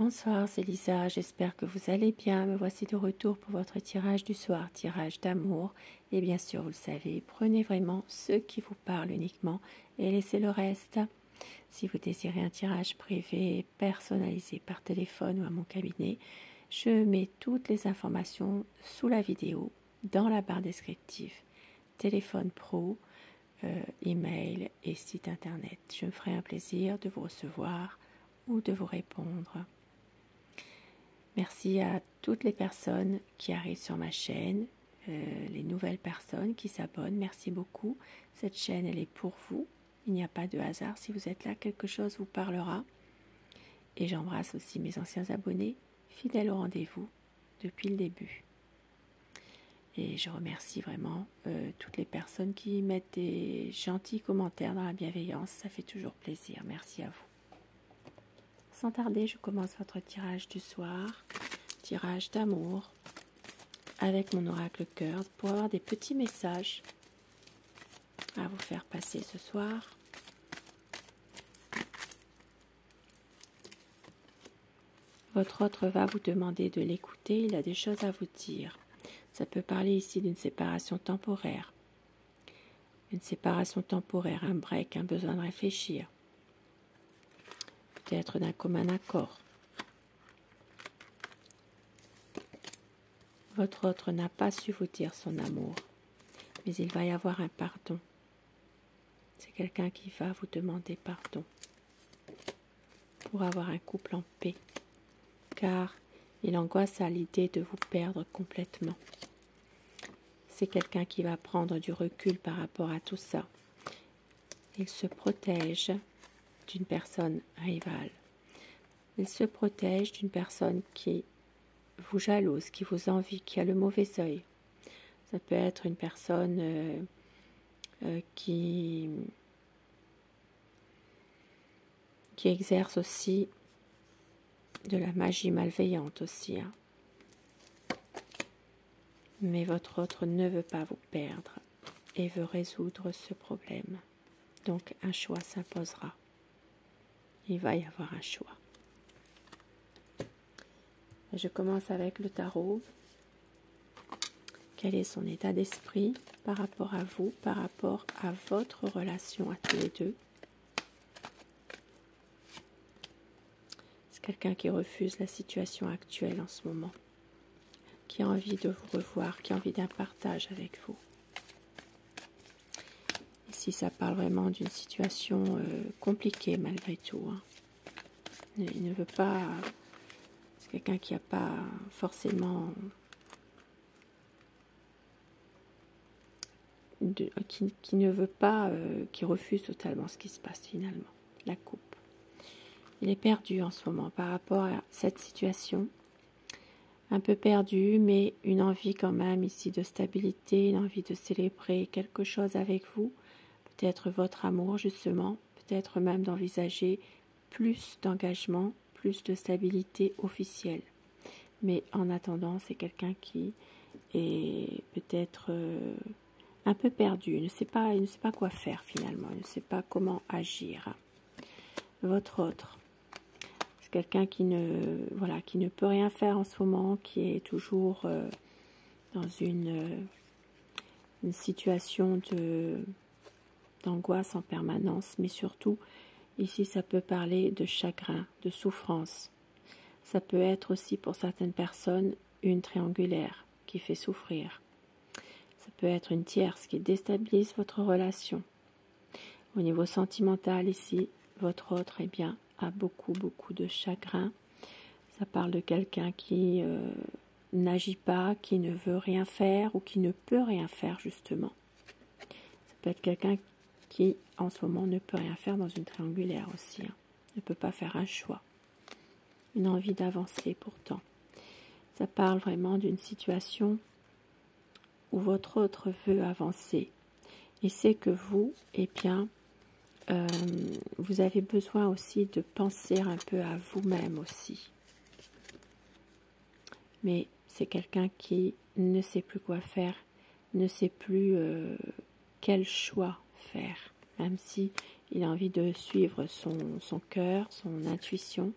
Bonsoir, c'est Lisa, j'espère que vous allez bien. Me voici de retour pour votre tirage du soir, tirage d'amour. Et bien sûr, vous le savez, prenez vraiment ce qui vous parle uniquement et laissez le reste. Si vous désirez un tirage privé personnalisé par téléphone ou à mon cabinet, je mets toutes les informations sous la vidéo dans la barre descriptive. Téléphone pro, email et site internet. Je me ferai un plaisir de vous recevoir ou de vous répondre. Merci à toutes les personnes qui arrivent sur ma chaîne, les nouvelles personnes qui s'abonnent. Merci beaucoup. Cette chaîne, elle est pour vous. Il n'y a pas de hasard. Si vous êtes là, quelque chose vous parlera. Et j'embrasse aussi mes anciens abonnés, fidèles au rendez-vous depuis le début. Et je remercie vraiment toutes les personnes qui mettent des gentils commentaires dans la bienveillance. Ça fait toujours plaisir. Merci à vous. Sans tarder, je commence votre tirage du soir, tirage d'amour, avec mon oracle cœur, pour avoir des petits messages à vous faire passer ce soir. Votre autre va vous demander de l'écouter, il a des choses à vous dire. Ça peut parler ici d'une séparation temporaire. Une séparation temporaire, un break, un besoin de réfléchir. Peut-être d'un commun accord. Votre autre n'a pas su vous dire son amour, mais il va y avoir un pardon. C'est quelqu'un qui va vous demander pardon pour avoir un couple en paix, car il angoisse à l'idée de vous perdre complètement. C'est quelqu'un qui va prendre du recul par rapport à tout ça. Il se protège d'une personne rivale. Il se protège d'une personne qui vous jalouse, qui vous envie, qui a le mauvais œil. Ça peut être une personne qui exerce aussi de la magie malveillante aussi. Hein. Mais votre autre ne veut pas vous perdre et veut résoudre ce problème. Donc un choix s'imposera. Il va y avoir un choix. Je commence avec le tarot. Quel est son état d'esprit par rapport à vous, par rapport à votre relation à tous les deux? C'est quelqu'un qui refuse la situation actuelle en ce moment, qui a envie de vous revoir, qui a envie d'un partage avec vous. Ici, ça parle vraiment d'une situation compliquée malgré tout. Hein. Il ne veut pas... C'est quelqu'un qui n'a pas forcément... qui ne veut pas... qui refuse totalement ce qui se passe finalement. La coupe. Il est perdu en ce moment par rapport à cette situation. Un peu perdu, mais une envie quand même ici de stabilité, une envie de célébrer quelque chose avec vous. Peut-être votre amour justement, peut-être même d'envisager plus d'engagement, plus de stabilité officielle. Mais en attendant, c'est quelqu'un qui est peut-être un peu perdu, il ne sait pas quoi faire finalement, il ne sait pas comment agir. Votre autre, c'est quelqu'un qui ne peut rien faire en ce moment, qui est toujours dans une situation d'angoisse en permanence, mais surtout, ici, ça peut parler de chagrin, de souffrance. Ça peut être aussi, pour certaines personnes, une triangulaire qui fait souffrir. Ça peut être une tierce qui déstabilise votre relation. Au niveau sentimental, ici, votre autre, eh bien, a beaucoup de chagrin. Ça parle de quelqu'un qui n'agit pas, qui ne veut rien faire ou qui ne peut rien faire, justement. Ça peut être quelqu'un qui, en ce moment, ne peut rien faire dans une triangulaire aussi. Hein. Ne peut pas faire un choix. Une envie d'avancer, pourtant. Ça parle vraiment d'une situation où votre autre veut avancer. Et c'est que vous, eh bien, vous avez besoin aussi de penser un peu à vous-même aussi. Mais c'est quelqu'un qui ne sait plus quoi faire, ne sait plus quel choix faire, même si il a envie de suivre son cœur, son intuition.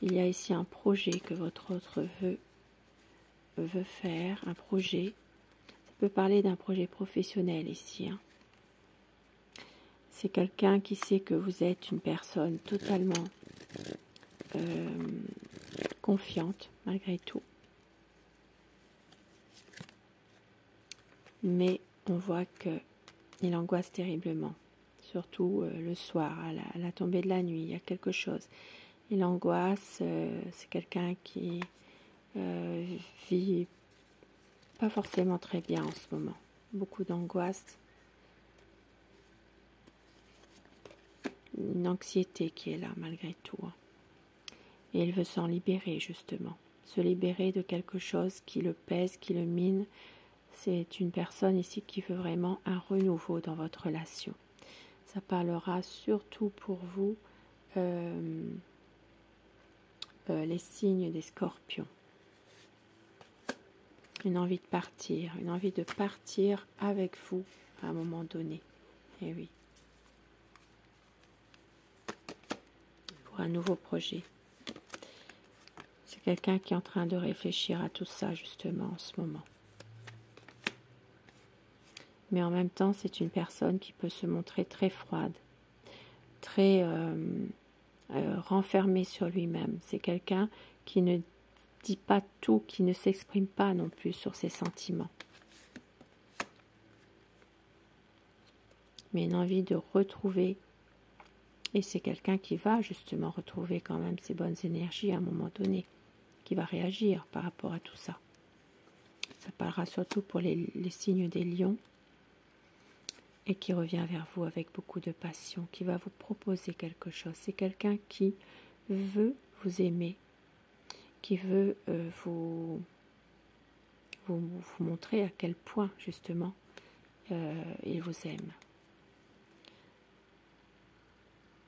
Il y a ici un projet que votre autre veut faire, un projet. Ça peut parler d'un projet professionnel ici. Hein. C'est quelqu'un qui sait que vous êtes une personne totalement confiante, malgré tout. Mais on voit qu'il angoisse terriblement. Surtout le soir, à la tombée de la nuit, il y a quelque chose. Il angoisse, c'est quelqu'un qui vit pas forcément très bien en ce moment. Beaucoup d'angoisse, une anxiété qui est là malgré tout. Hein. Et il veut s'en libérer justement, se libérer de quelque chose qui le pèse, qui le mine. C'est une personne ici qui veut vraiment un renouveau dans votre relation. Ça parlera surtout pour vous les signes des scorpions. Une envie de partir avec vous à un moment donné. Eh oui. Pour un nouveau projet. C'est quelqu'un qui est en train de réfléchir à tout ça justement en ce moment. Mais en même temps, c'est une personne qui peut se montrer très froide, très renfermé sur lui-même. C'est quelqu'un qui ne dit pas tout, qui ne s'exprime pas non plus sur ses sentiments. Mais une envie de retrouver, et c'est quelqu'un qui va justement retrouver quand même ses bonnes énergies à un moment donné, qui va réagir par rapport à tout ça. Ça parlera surtout pour les signes des lions, et qui revient vers vous avec beaucoup de passion, qui va vous proposer quelque chose. C'est quelqu'un qui veut vous aimer, qui veut vous montrer à quel point, justement, il vous aime.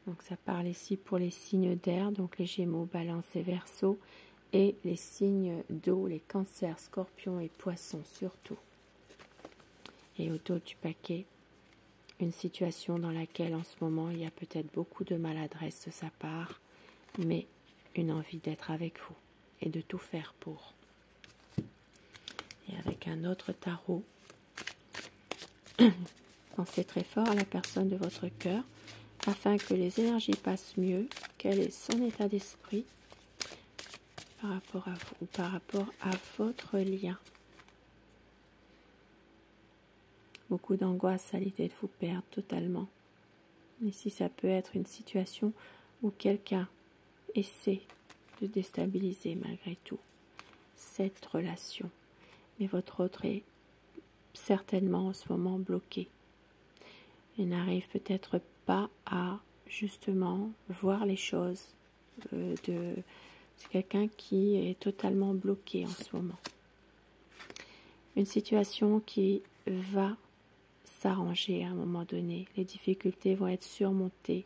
Donc ça parle ici pour les signes d'air, donc les Gémeaux, Balance et Verseau, et les signes d'eau, les Cancers, Scorpions et Poissons surtout. Et au dos du paquet, une situation dans laquelle en ce moment il y a peut-être beaucoup de maladresse de sa part, mais une envie d'être avec vous et de tout faire pour. Et avec un autre tarot, pensez très fort à la personne de votre cœur afin que les énergies passent mieux. Quel est son état d'esprit par rapport à vous ou par rapport à votre lien? Beaucoup d'angoisse à l'idée de vous perdre totalement. Ici, ça peut être une situation où quelqu'un essaie de déstabiliser malgré tout cette relation. Mais votre autre est certainement en ce moment bloqué. Il n'arrive peut-être pas à justement voir les choses. C'est quelqu'un qui est totalement bloqué en ce moment. Une situation qui va s'arranger à un moment donné. Les difficultés vont être surmontées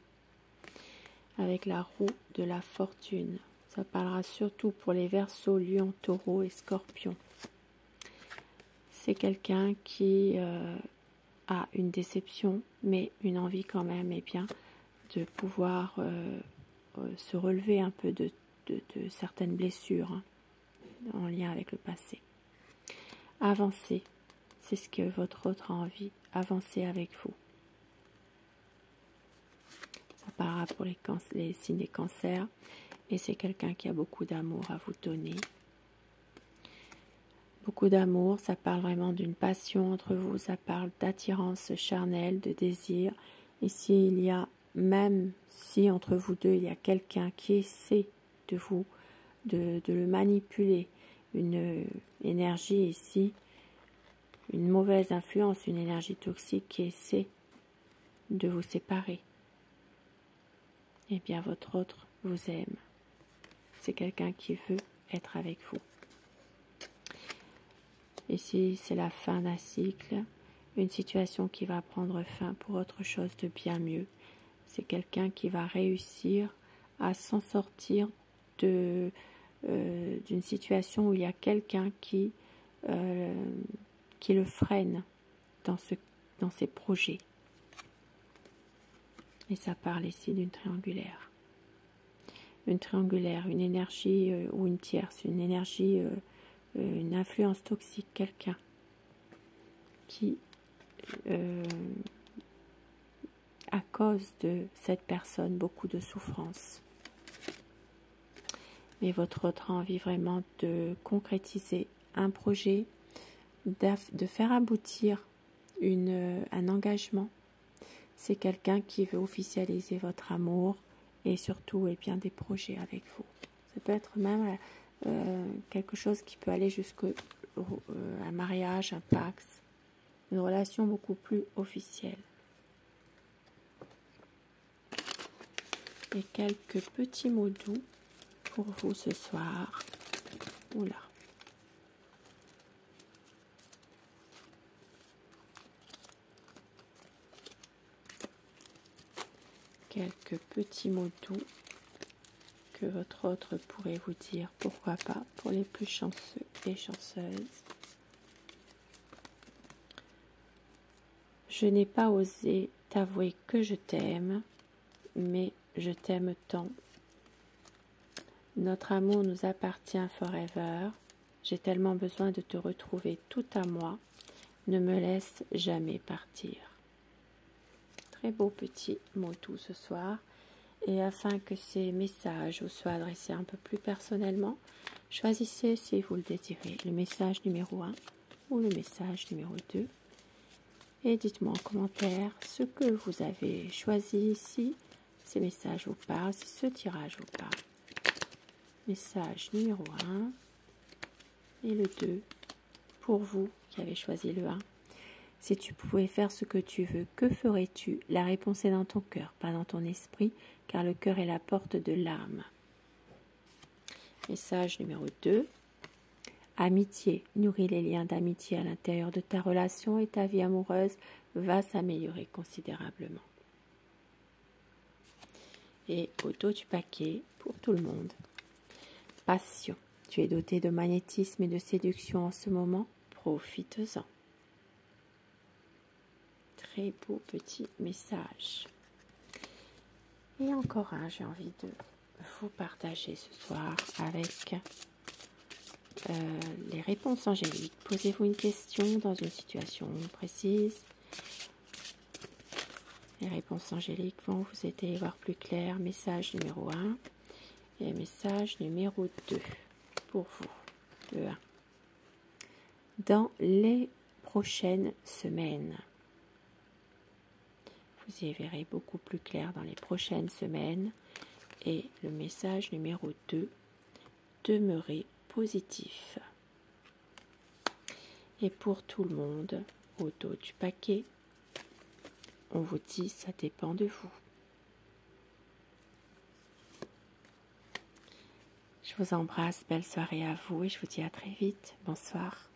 avec la roue de la fortune. Ça parlera surtout pour les Verseaux, Lions, Taureaux et Scorpions. C'est quelqu'un qui a une déception, mais une envie quand même, bien, de pouvoir se relever un peu de certaines blessures en lien avec le passé. Avancer, c'est ce que votre autre a envie. Avancer avec vous. Ça parlera pour les signes des cancers. Et c'est quelqu'un qui a beaucoup d'amour à vous donner. Beaucoup d'amour, ça parle vraiment d'une passion entre vous. Ça parle d'attirance charnelle, de désir. Ici, il y a, même si entre vous deux, il y a quelqu'un qui essaie de vous, de le manipuler. Une énergie ici, une mauvaise influence, une énergie toxique qui essaie de vous séparer. Eh bien, votre autre vous aime. C'est quelqu'un qui veut être avec vous. Ici, c'est la fin d'un cycle, une situation qui va prendre fin pour autre chose de bien mieux. C'est quelqu'un qui va réussir à s'en sortir d'une situation où il y a quelqu'un qui le freine dans ses projets. Et ça parle ici d'une triangulaire. une triangulaire, une énergie ou une tierce, une énergie, une influence toxique, quelqu'un qui, à cause de cette personne, beaucoup de souffrance. Mais votre autre envie vraiment de concrétiser un projet, de faire aboutir un engagement, c'est quelqu'un qui veut officialiser votre amour et surtout bien, des projets avec vous. Ça peut être même quelque chose qui peut aller jusqu'à un mariage, un pax, une relation beaucoup plus officielle. Et quelques petits mots doux pour vous ce soir. Oula. Quelques petits mots doux que votre autre pourrait vous dire, pourquoi pas, pour les plus chanceux et chanceuses. Je n'ai pas osé t'avouer que je t'aime, mais je t'aime tant. Notre amour nous appartient forever. J'ai tellement besoin de te retrouver tout à moi. Ne me laisse jamais partir. Très beau petit mot doux ce soir. Et afin que ces messages vous soient adressés un peu plus personnellement, choisissez, si vous le désirez, le message numéro 1 ou le message numéro 2. Et dites-moi en commentaire ce que vous avez choisi, si ces messages vous parlent, si ce tirage vous parle. Message numéro 1 et le 2 pour vous qui avez choisi le 1. Si tu pouvais faire ce que tu veux, que ferais-tu? La réponse est dans ton cœur, pas dans ton esprit, car le cœur est la porte de l'âme. Message numéro 2. Amitié. Nourris les liens d'amitié à l'intérieur de ta relation et ta vie amoureuse va s'améliorer considérablement. Et au dos du paquet, pour tout le monde. Passion. Tu es doté de magnétisme et de séduction en ce moment. Profites-en. Très beau petit message. Et encore un, j'ai envie de vous partager ce soir avec les réponses angéliques. Posez-vous une question dans une situation précise. Les réponses angéliques vont vous aider à voir plus clair. Message numéro 1 et message numéro 2 pour vous. Le 1. Dans les prochaines semaines. Vous y verrez beaucoup plus clair dans les prochaines semaines. Et le message numéro 2, demeurez positif. Et pour tout le monde, au dos du paquet, on vous dit ça dépend de vous. Je vous embrasse, belle soirée à vous et je vous dis à très vite. Bonsoir.